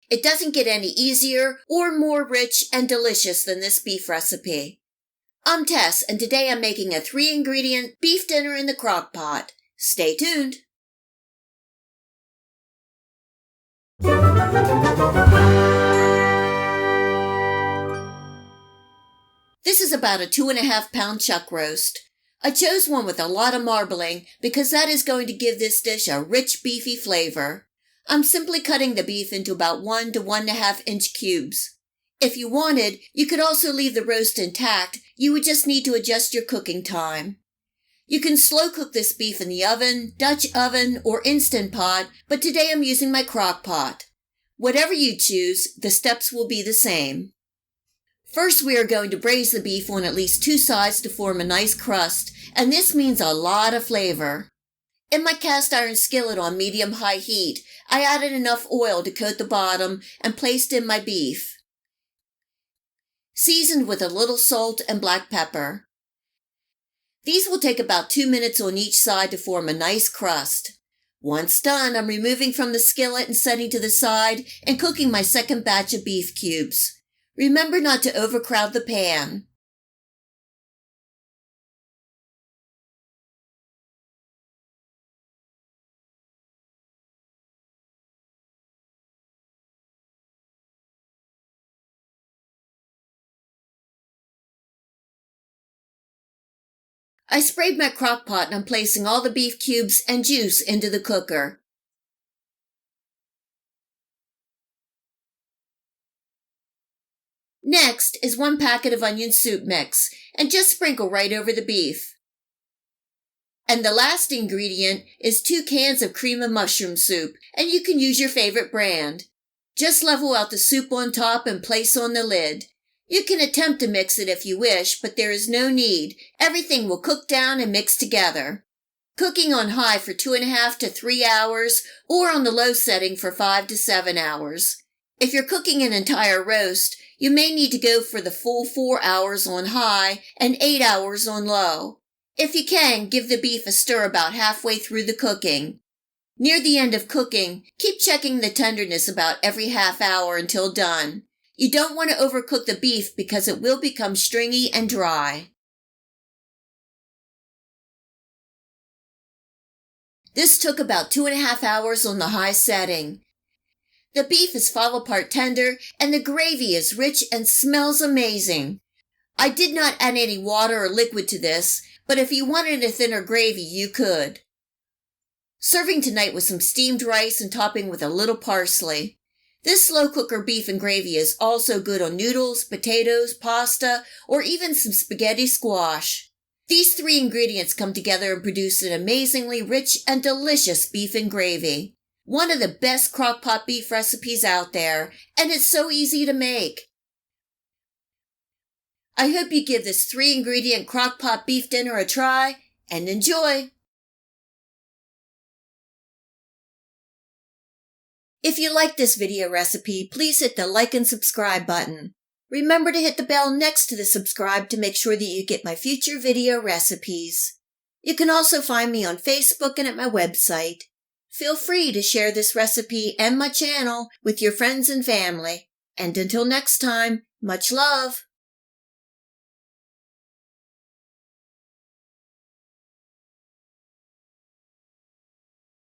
It doesn't get any easier or more rich and delicious than this beef recipe. I'm Tess, and today I'm making a 3-ingredient beef dinner in the crock pot. Stay tuned. This is about a 2.5-pound chuck roast. I chose one with a lot of marbling because that is going to give this dish a rich beefy flavor. I'm simply cutting the beef into about 1 to 1.5 inch cubes. If you wanted, you could also leave the roast intact. You would just need to adjust your cooking time. You can slow cook this beef in the oven, Dutch oven, or Instant Pot, but today I'm using my crock pot. Whatever you choose, the steps will be the same. First, we are going to braise the beef on at least 2 sides to form a nice crust, and this means a lot of flavor. In my cast iron skillet on medium-high heat, I added enough oil to coat the bottom and placed in my beef, seasoned with a little salt and black pepper. These will take about 2 minutes on each side to form a nice crust. Once done, I'm removing from the skillet and setting to the side and cooking my second batch of beef cubes. Remember not to overcrowd the pan. I sprayed my crock pot and I'm placing all the beef cubes and juice into the cooker. Next is 1 packet of onion soup mix, and just sprinkle right over the beef. And the last ingredient is 2 cans of cream of mushroom soup, and you can use your favorite brand. Just level out the soup on top and place on the lid. You can attempt to mix it if you wish, but there is no need. Everything will cook down and mix together. Cooking on high for 2.5 to 3 hours, or on the low setting for 5 to 7 hours. If you're cooking an entire roast, you may need to go for the full 4 hours on high and 8 hours on low. If you can, give the beef a stir about halfway through the cooking. Near the end of cooking, keep checking the tenderness about every half hour until done. You don't want to overcook the beef because it will become stringy and dry. This took about 2.5 hours on the high setting. The beef is fall-apart tender, and the gravy is rich and smells amazing. I did not add any water or liquid to this, but if you wanted a thinner gravy, you could. Serving tonight with some steamed rice and topping with a little parsley. This slow cooker beef and gravy is also good on noodles, potatoes, pasta, or even some spaghetti squash. These 3 ingredients come together and produce an amazingly rich and delicious beef and gravy. One of the best crock-pot beef recipes out there, and it's so easy to make. I hope you give this 3-ingredient crock-pot beef dinner a try, and enjoy! If you like this video recipe, please hit the like and subscribe button. Remember to hit the bell next to the subscribe to make sure that you get my future video recipes. You can also find me on Facebook and at my website. Feel free to share this recipe and my channel with your friends and family. And until next time, much love!